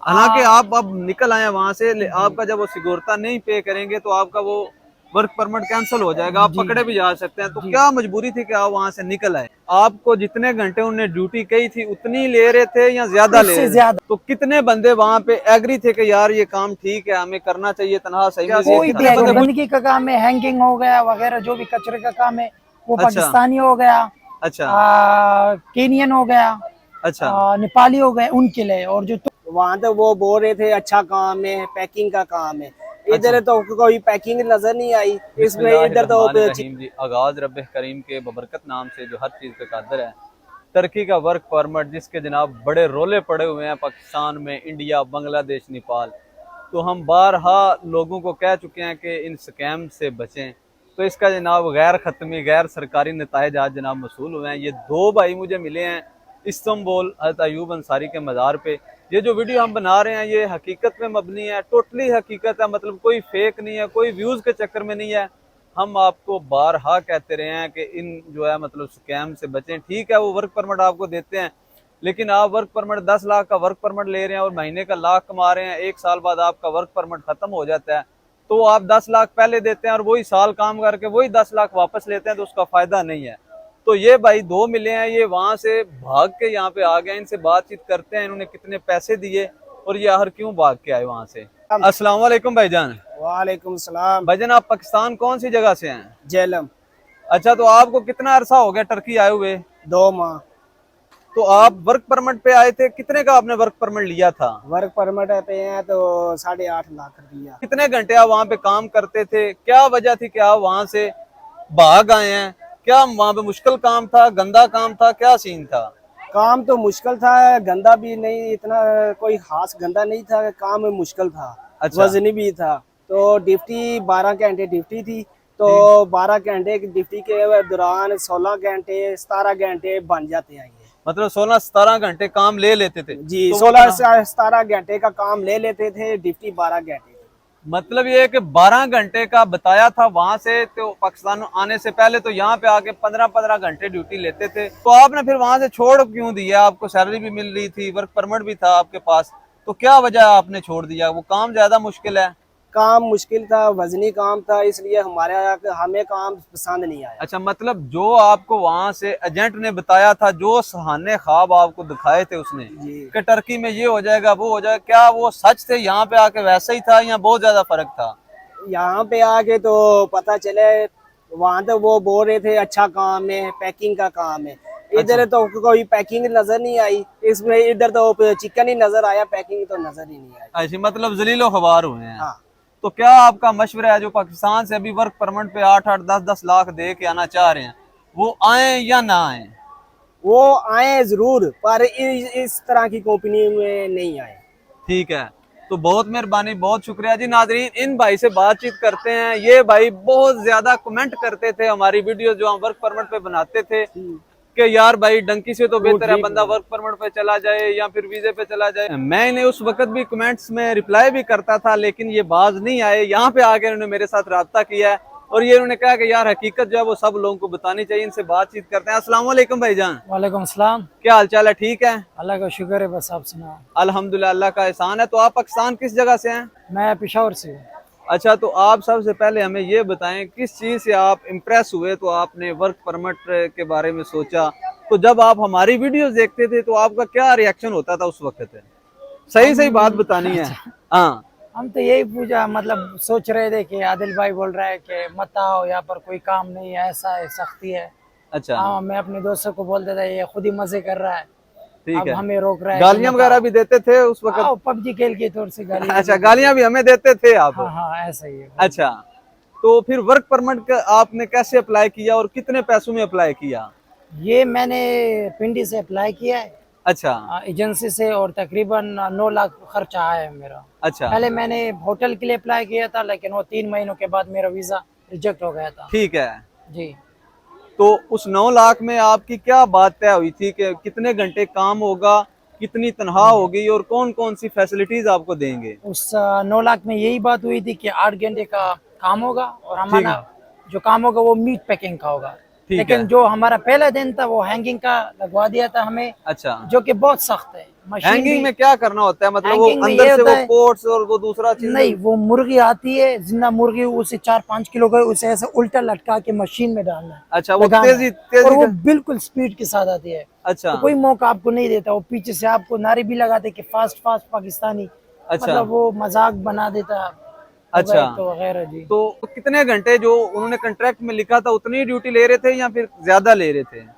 हालांकि आप अब निकल आए वहां से, आपका जब वो सिक्योरिटी नहीं पे करेंगे तो आपका वो वर्क परमिट कैंसिल हो जाएगा, आप जी पकड़े भी जा सकते हैं। तो जी। क्या मजबूरी थी कि आप वहां से निकल आए? आपको जितने घंटे उन्होंने ड्यूटी कही थी उतनी ले रहे थे या ज्यादा ले उससे रहे थे? ज्यादा तो कितने बंदे वहां पे एग्री थे कि यार ये काम ठीक है, हमें करना चाहिए, तनख्वाह सही मिल रही है? कोई भी कितने है, जो बंदे खुश? गंदगी का काम है, हैंगिंग हो गया वगैरह, जो भी कचरे का काम है वो अच्छा पाकिस्तानी हो गया, अच्छा केनियन हो गया, अच्छा नेपाली हो गए, उनके लिए। और जो वहां तो वो बोल रहे थे अच्छा काम है, पैकिंग का काम है। अच्छा। इधर तो कोई पैकिंग नजर नहीं आई इसमें। इधर तो बिस्मिल्लाहिर्रहमानिर्रहीम जी, आगाज रब्बे करीम के बबरकत नाम से जो हर चीज़ पे कादर है। टर्की का वर्क परमिट जिसके जनाब बड़े रोले पड़े हुए हैं पाकिस्तान में, इंडिया, बांग्लादेश, नेपाल। तो हम बारहा लोगों को कह चुके हैं कि इन स्कैम से बचें। तो इसका जनाब गैर ख़त्मी गैर सरकारी नतायज आज जनाब मसूल हुए हैं। ये दो भाई मुझे मिले हैं इस्तांबुल हज़रत अयूब अंसारी के मज़ार पे। ये जो वीडियो हम बना रहे हैं ये हकीकत में मबनी है, टोटली हकीकत है, मतलब कोई फेक नहीं है, कोई व्यूज़ के चक्कर में नहीं है। हम आपको बारहा कहते रहे हैं कि इन जो है मतलब स्कैम से बचें। ठीक है वो वर्क परमिट आपको देते हैं, लेकिन आप वर्क परमिट 10 लाख का वर्क परमिट ले रहे हैं और महीने का लाख कमा रहे हैं, एक साल बाद आपका वर्क परमिट खत्म हो जाता है। तो आप 10 लाख पहले देते हैं और वही साल काम करके वही 10 लाख वापस लेते हैं, तो उसका फायदा नहीं है। तो ये भाई दो मिले हैं, ये वहां से भाग के यहाँ पे आ गए। इनसे बातचीत करते हैं इन्होंने कितने पैसे दिए और ये आखिर क्यों भाग के आए वहां से। अस्सलाम वालेकुम भाईजान। वालेकुम सलाम। भाईजान आप पाकिस्तान कौन सी जगह से हैं? झेलम। अच्छा, तो आपको कितना अरसा हो गया टर्की आए हुए? 2 माह। तो आप वर्क परमिट पे आए थे, कितने का आपने वर्क परमिट लिया था? वर्क परमिट पे हैं तो 8.5 लाख रुपया। कितने घंटे आप वहाँ पे काम करते थे? क्या वजह थी कि आप वहाँ से भाग आए हैं? क्या वहाँ पे मुश्किल काम था, गंदा काम था, क्या सीन था? काम तो मुश्किल था, गंदा भी नहीं, इतना कोई खास गंदा नहीं था, काम मुश्किल था। अच्छा। वजनी भी था। तो ड्यूटी 12 घंटे ड्यूटी थी। तो 12 घंटे की ड्यूटी के दौरान 16 घंटे 17 घंटे बन जाते हैं ये। मतलब 16-17 घंटे काम ले लेते थे? जी, तो 16 से 17 घंटे का काम ले लेते थे, ड्यूटी 12 घंटे। मतलब ये है कि 12 घंटे का बताया था वहां से, तो पाकिस्तान आने से पहले तो यहाँ पे आके 15-15 घंटे ड्यूटी लेते थे। तो आपने फिर वहां से छोड़ क्यों दिया? आपको सैलरी भी मिल रही थी, वर्क परमिट भी था आपके पास, तो क्या वजह आपने छोड़ दिया? वो काम ज्यादा मुश्किल है? काम मुश्किल था, वजनी काम था, इसलिए हमें काम पसंद नहीं आया। अच्छा, मतलब जो आपको वहां से एजेंट ने बताया था, जो सहाने ख्वाब आपको दिखाए थे उसने जी। कि टर्की में ये हो जाएगा वो हो जाएगा, क्या वो सच थे? यहाँ पे आके वैसा ही था या बहुत ज्यादा फर्क था? यहाँ पे आके तो पता चले, वहां तो वो बोल रहे थे अच्छा काम है, पैकिंग का काम है। इधर तो कोई पैकिंग नजर नहीं आई इसमें। इधर तो चिकन ही नजर आया, पैकिंग तो नजर ही नहीं आई। ऐसी मतलब जलीलो खबार हुए हैं। हाँ। तो क्या आपका मशवरा है जो पाकिस्तान से अभी वर्क परमिट पे 8-8, 10-10 लाख दे के आना चाह रहे हैं, वो आए या ना आए? वो आए जरूर, पर इस तरह की कंपनी में नहीं आए। ठीक है, तो बहुत मेहरबानी, बहुत शुक्रिया जी। नाजरीन, इन भाई से बातचीत करते हैं। ये भाई बहुत ज्यादा कमेंट करते थे हमारी वीडियो जो हम वर्क परमिट पे बनाते थे कि यार भाई डंकी से तो बेहतर है बंदा वर्क परमिट पे चला जाए या फिर वीजे पे चला जाए। मैं इन्हें उस वक्त भी कमेंट्स में रिप्लाई भी करता था, लेकिन ये बाज नहीं आए। यहाँ पे आकर इन्होंने मेरे साथ रब्ता किया है और ये उन्होंने कहा कि यार हकीकत जो है वो सब लोगों को बतानी चाहिए। इनसे बातचीत करते हैं। अस्सलाम वालेकुम भाईजान। वालेकुम सलाम। क्या हाल चाल है? ठीक है, अल्लाह का शुक्र है, बस आप सुनाओ। अल्हम्दुलिल्लाह, अल्लाह का एहसान है। तो आप पाकिस्तान किस जगह से हैं? मैं पेशावर से हूँ। अच्छा, तो आप सबसे पहले हमें ये बताएं किस चीज़ से आप इम्प्रेस हुए तो आपने वर्क परमिट के बारे में सोचा? तो जब आप हमारी वीडियोस देखते थे तो आपका क्या रिएक्शन होता था उस वक्त? सही सही बात बतानी है। हाँ। हम तो यही पूछा, मतलब सोच रहे थे कि आदिल भाई बोल रहा है कि मत आओ, यहाँ पर कोई काम नहीं है, ऐसा है, सख्ती है। अच्छा। हाँ, मैं अपने दोस्तों को बोलता था, ये खुद ही मजे कर रहा है, ठीक अब है। हमें रोक रहा है। गालियां वगैरह भी देते थे उस वक्त? पबजी खेल के तौर से गाली। अच्छा, गालियां भी हमें देते थे आप? हाँ हाँ, ऐसा ही है। अच्छा, तो फिर वर्क परमिट आपने कैसे अप्लाई किया और कितने पैसों में अप्लाई किया? ये मैंने पिंडी से अप्लाई किया है, अच्छा एजेंसी से, और तकरीबन 9 लाख खर्चा आया है मेरा। अच्छा। पहले मैंने होटल के लिए अप्लाई किया था, लेकिन वो 3 महीनों के बाद मेरा वीजा रिजेक्ट हो गया था। ठीक है। जी। तो उस 9 लाख में आपकी क्या बात तय हुई थी कि कितने घंटे काम होगा, कितनी तनख्वाह होगी और कौन कौन सी फैसिलिटीज आपको देंगे? उस 9 लाख में यही बात हुई थी कि 8 घंटे का काम होगा और ठीक हमारा है। जो काम होगा वो मीट पैकिंग का होगा। ठीक लेकिन है। जो हमारा पहला दिन था वो हैंगिंग का लगवा दिया था हमें, अच्छा। जो कि बहुत सख्त है। मशीन हैंगिंग भी- में क्या करना होता है, मतलब वो हैंगिंग में अंदर ये से होता वो है- पोर्ट्स और वो दूसरा चीज नहीं, वो मुर्गी आती है, जिंदा मुर्गी, उसे 4-5 किलो का उसे ऐसे उल्टा लटका के मशीन में डालना है, अच्छा वो लगाना है। तेजी और वो का, बिल्कुल स्पीड के साथ आती है, अच्छा तो कोई मौका आपको नहीं देता। वो पीछे से आपको नारे भी लगाते कि फास्ट फास्ट पाकिस्तानी, अच्छा मतलब वो मजाक बना देता है। अच्छा। तो वगैरह जी। तो कितने घंटे जो उन्होंने कॉन्ट्रैक्ट में लिखा था उतनी ड्यूटी ले रहे थे या फिर ज्यादा ले रहे थे?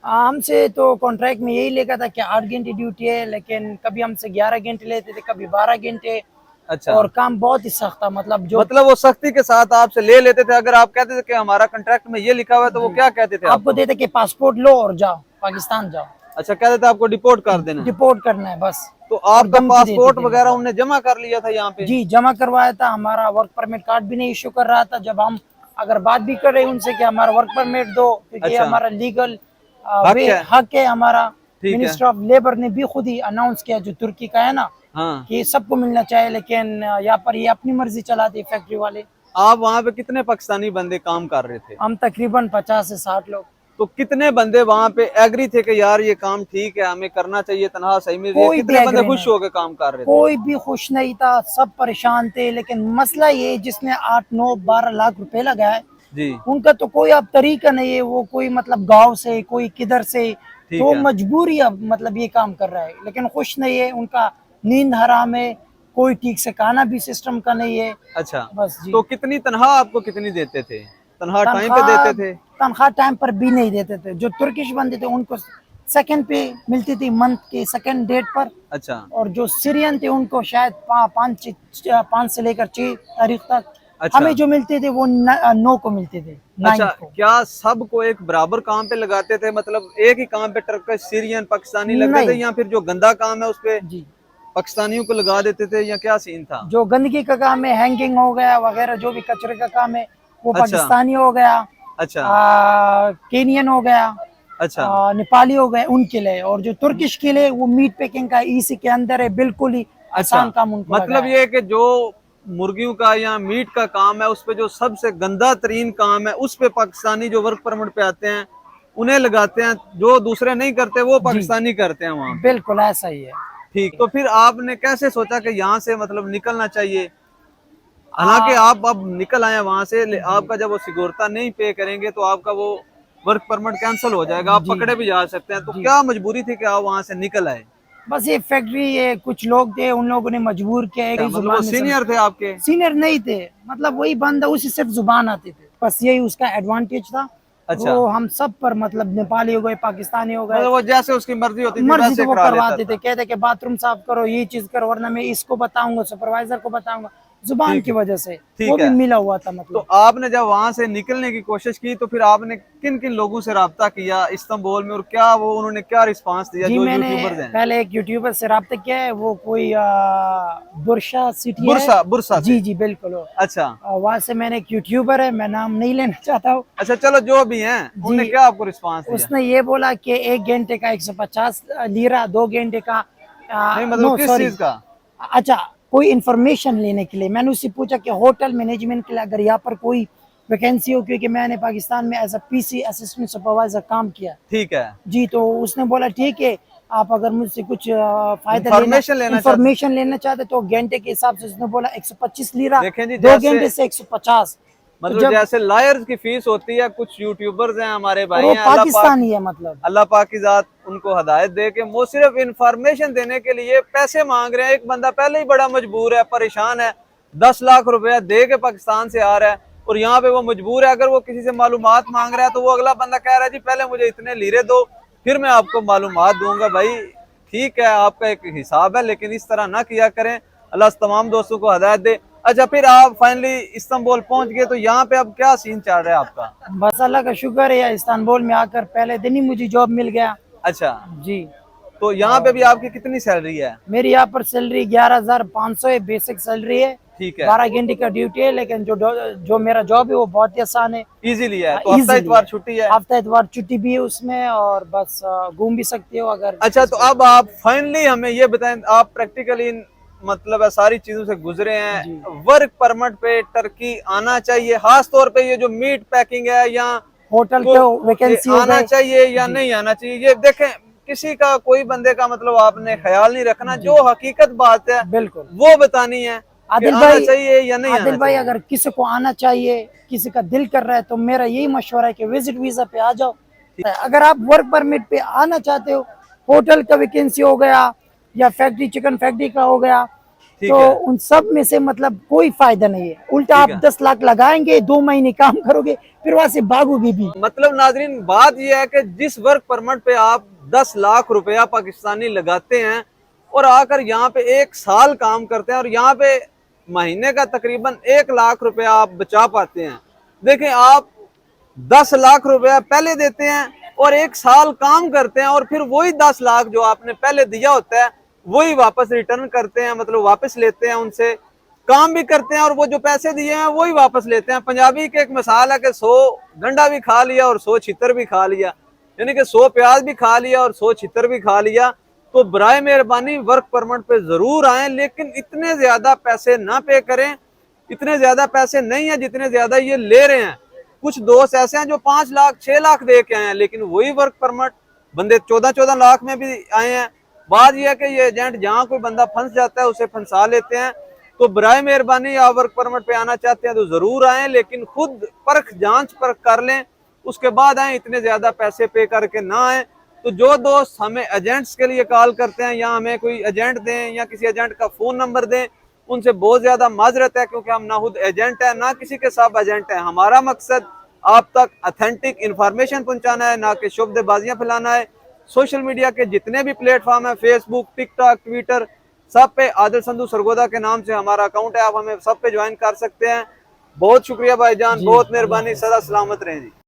हमसे तो कॉन्ट्रैक्ट में यही लिखा था कि 8 घंटे ड्यूटी है, लेकिन कभी हमसे 11 घंटे लेते थे, कभी 12 घंटे। अच्छा, और काम बहुत ही सख्त था, मतलब जो मतलब वो सख्ती के साथ आपसे ले लेते थे। अगर आप कहते थे कि हमारा कॉन्ट्रैक्ट में ये लिखा हुआ है तो वो क्या कहते थे आपको आपको? देते कि पासपोर्ट लो और जाओ, पाकिस्तान जाओ, अच्छा, कहते थे आपको डिपोर्ट कर देना है। डिपोर्ट करना है बस। तो और आपका धमकी देते पासपोर्ट थे वगैरह मतलब। उनने जमा कर लिया था यहाँ पे? जी, जमा करवाया था। हमारा वर्क परमिट कार्ड भी नहीं इशू कर रहा था। जब हम अगर बात भी कर रहे हैं उनसे कि हमारा वर्क परमिट दो, क्योंकि ये अच्छा। हमारा लीगल हक हक है हमारा। ठीक है। मिनिस्टर ऑफ लेबर ने भी खुद ही अनाउंस किया, जो तुर्की का है ना, हाँ। कि सबको मिलना चाहिए, लेकिन यहाँ पर ये अपनी मर्जी चलाते फैक्ट्री वाले। आप वहाँ पे कितने पाकिस्तानी बंदे काम कर रहे थे? हम तकरीबन 50 से 60 लोग। तो कितने बंदे वहाँ पे एग्री थे कि यार ये काम ठीक है, हमें करना चाहिए, तनख्वाह सही मिल रही है? कोई भी कितने बंदे agree खुश नहीं। होकर काम कर रहे थे? कोई भी खुश नहीं था, सब परेशान थे। लेकिन मसला ये, जिसने 8-9-12 लाख रुपए लगाए, जी उनका तो कोई अब तरीका नहीं है। वो कोई मतलब गांव से, कोई किधर से, ठीक तो है। मजबूरी अब मतलब ये काम कर रहा है, लेकिन खुश नहीं है। उनका नींद हराम है, कोई ठीक से खाना भी सिस्टम का नहीं है। अच्छा, बस जी। तो कितनी तनख्वाह आपको कितनी देते थे? तनख्वाह टाइम पे तनख्वाह देते थे? तनख्वाह टाइम पर भी नहीं देते थे। जो तुर्किश बंदे थे उनको सेकंड पे मिलती थी, मंथ के सेकंड डेट पर। अच्छा और जो सीरियन थे उनको शायद 5 से लेकर 6 तारीख तक। अच्छा। हमें जो मिलते थे वो 9 को मिलते थे, अच्छा, 9 को। क्या सबको एक बराबर काम पे लगाते थे? मतलब एक ही काम पे टर्किश, सीरियन, पाकिस्तानी लगते थे, नहीं या फिर जो गंदा काम है उस पे जी, पाकिस्तानियों को लगा देते थे, या क्या सीन था? जो गंदगी का काम है, हैंगिंग हो गया वगैरह, जो भी कचरे का काम है, वो अच्छा। पाकिस्तानी हो गया, अच्छा केनियन हो गया, अच्छा नेपाली हो गए, उनके लिए। और जो तुर्किश के लिए, वो मीट पैकिंग का इसी के अंदर है, बिल्कुल ही अच्छा। आसान काम उनको मतलब लगा है। ये है कि जो मुर्गियों का या मीट का काम है उस पे जो सबसे गंदा तरीन काम है उस पे पाकिस्तानी जो वर्क परमिट पे आते हैं उन्हें लगाते हैं, जो दूसरे नहीं करते वो पाकिस्तानी करते हैं वहाँ पे। बिल्कुल ऐसा ही है। ठीक, तो फिर आपने कैसे सोचा कि यहाँ से मतलब निकलना चाहिए? हालांकि आप अब निकल आए वहां से, आपका जब वो सिक्योरिटी नहीं पे करेंगे तो आपका वो वर्क परमिट कैंसिल हो जाएगा, आप जी। पकड़े भी जा सकते हैं। तो जी। क्या मजबूरी थी कि आप वहां से निकल आए? बस ये फैक्ट्री, ये कुछ लोग थे, उन लोगों ने मजबूर किया है। मतलब वो सीनियर थे आपके? सीनियर नहीं थे, मतलब वही बंदा, उसी सिर्फ जुबान आते थे, बस यही उसका एडवांटेज था। अच्छा। वो हम सब पर, मतलब नेपाली हो गए, पाकिस्तानी हो गए, मतलब वो जैसे उसकी मर्जी होती थी मर्जी वैसे तो वो करा करवाते लेता थे। था। कहते कि बाथरूम साफ करो, ये चीज करो, वरना मैं इसको बताऊंगा, सुपरवाइजर को बताऊंगा। जुबान ठीक की है। वजह से ठीक वो भी है। मिला हुआ था, तो मतलब। आपने जब वहां से निकलने की कोशिश की तो फिर आपने किन किन लोगों से राब्ता किया इस्तांबुल में, और क्या वो उन्होंने क्या रिस्पांस दिया जी, जो मैंने यूट्यूबर्स हैं? पहले एक यूट्यूबर से रब्ता किया है, वो कोई बुरशा सिटी है। बुरसा, बुरसा जी से? जी बिल्कुल। अच्छा वहाँ से मैंने एक यूट्यूबर है, मैं नाम नहीं लेना चाहता हूँ। अच्छा, चलो जो भी हैं उन्होंने क्या आपको रिस्पांस दिया? उसने ये बोला कि 1 घंटे का 150 लीरा, 2 घंटे का नहीं मतलब नो किस सॉरी, चीज का? अच्छा, कोई इंफॉर्मेशन लेने के लिए। मैंने उससे पूछा कि होटल मैनेजमेंट के लिए अगर यहाँ पर कोई वैकेंसी हो, क्योंकि मैंने पाकिस्तान में as a PC assistant supervisor काम किया। ठीक है। जी, तो उसने बोला ठीक है, आप अगर मुझसे कुछ Information इंफॉर्मेशन लेना चाहते तो घंटे के हिसाब से उसने बोला 125 लीरा, देखें जी, 2 जैसे- घंटे से 150। मतलब जैसे लायर्स की फीस होती है, कुछ यूट्यूबर्स हैं हमारे और भाई वो हैं, अल्लाह पाक पाकिस्तानी है, मतलब। अल्लाह पाक की जात उनको हदायत दे के वो सिर्फ इंफॉर्मेशन देने के लिए पैसे मांग रहे हैं। एक बंदा पहले ही बड़ा मजबूर है, परेशान है, 10 लाख रुपया दे के पाकिस्तान से आ रहा है और यहाँ पे वो मजबूर है। अगर वो किसी से मालूमात मांग रहा है तो वो अगला बंदा कह रहा है जी पहले मुझे इतने लीरे दो फिर मैं आपको मालूमात दूंगा। भाई ठीक है, आपका एक हिसाब है, लेकिन इस तरह ना किया करें। अल्लाह तमाम दोस्तों को हदायत दे। अच्छा, फिर आप फाइनली इस्तांबुल पहुंच गए, तो यहाँ पे अब क्या सीन चल रहा है आपका? बस अल्लाह का शुक्र है, इस्तांबुल में आकर पहले दिन ही मुझे जॉब मिल गया। अच्छा, जी, तो यहाँ पे भी आपकी कितनी सैलरी है? मेरी यहाँ पर सैलरी 11,500 है, बेसिक सैलरी है। ठीक है, 12 घंटे का ड्यूटी है, लेकिन जो मेरा जॉब है वो बहुत ही आसान है। इजीली है। तो हफ्ता Easily इतवार है। छुट्टी है? हफ्ता इतवार छुट्टी भी है उसमें, और बस घूम भी सकते हो अगर। अच्छा, तो अब आप फाइनली हमें ये बताएं, आप प्रैक्टिकली मतलब है सारी चीजों से गुजरे हैं, वर्क परमिट पे टर्की आना चाहिए, खास तौर पे ये जो मीट पैकिंग है या होटल को के वैकेंसी आना चाहिए या नहीं आना चाहिए? ये देखें किसी का कोई बंदे का मतलब आपने ख्याल नहीं रखना, जो हकीकत बात है बिल्कुल वो बतानी है कि आदिल आना भाई, चाहिए या नहीं आदिल आना भाई चाहिए। अगर किसी को आना चाहिए, किसी का दिल कर रहा है, तो मेरा यही मशवरा है कि विजिट वीजा पे आ जाओ। अगर आप वर्क परमिट पे आना चाहते हो, होटल का वैकेंसी हो गया या फैक्ट्री, चिकन फैक्ट्री का हो गया, ठीक तो है, उन सब में से मतलब कोई फायदा नहीं है। उल्टा ठीक आप है। 10 लाख लगाएंगे, 2 महीने काम करोगे, फिर वहां से भागोगे भी। मतलब नाजरीन बात यह है कि जिस वर्क परमिट पे आप 10 लाख रुपया पाकिस्तानी लगाते हैं और आकर यहाँ पे 1 साल काम करते हैं और यहाँ पे महीने का तकरीबन 1 लाख रुपया आप बचा पाते हैं। देखें, आप 10 लाख रुपया पहले देते हैं और 1 साल काम करते हैं और फिर वही 10 लाख जो आपने पहले दिया होता है वही वापस रिटर्न करते हैं, मतलब वापस लेते हैं उनसे, काम भी करते हैं और वो जो पैसे दिए हैं वही वापस लेते हैं। पंजाबी की एक मिसाल है कि 100 गंडा भी खा लिया और 100 छितर भी खा लिया, यानी कि 100 प्याज भी खा लिया और 100 छितर भी खा लिया। तो बराए मेहरबानी वर्क परमिट पे जरूर आए, लेकिन इतने ज्यादा पैसे ना पे करें। इतने ज्यादा पैसे नहीं है जितने ज्यादा ये ले रहे हैं। कुछ दोस्त ऐसे हैं जो 5 लाख 6 लाख दे के आए हैं, लेकिन वही वर्क परमिट बंदे 14-14 लाख में भी आए हैं। बात यह है कि ये एजेंट जहां कोई बंदा फंस जाता है उसे फंसा लेते हैं। तो बराए मेहरबानी आप वर्क परमिट पे आना चाहते हैं तो जरूर आए, लेकिन खुद परख जांच परख कर लें, उसके बाद आए। इतने ज्यादा पैसे पे करके ना आए। तो जो दोस्त हमें एजेंट्स के लिए कॉल करते हैं या हमें कोई एजेंट दें या किसी एजेंट का फोन नंबर दें, उनसे बहुत ज्यादा माजरत है, क्योंकि हम ना खुद एजेंट है ना किसी के साथ एजेंट है। हमारा मकसद आप तक ऑथेंटिक इंफॉर्मेशन पहुंचाना है, ना कि शुभबाजियां फैलाना है। सोशल मीडिया के जितने भी प्लेटफॉर्म है, फेसबुक, टिकटॉक, ट्विटर, सब पे आदिल संधू सरगोदा के नाम से हमारा अकाउंट है, आप हमें सब पे ज्वाइन कर सकते हैं। बहुत शुक्रिया भाईजान, जी बहुत अल्लाह मेहरबानी, हाफ़िज़। सदा सलामत रहें जी।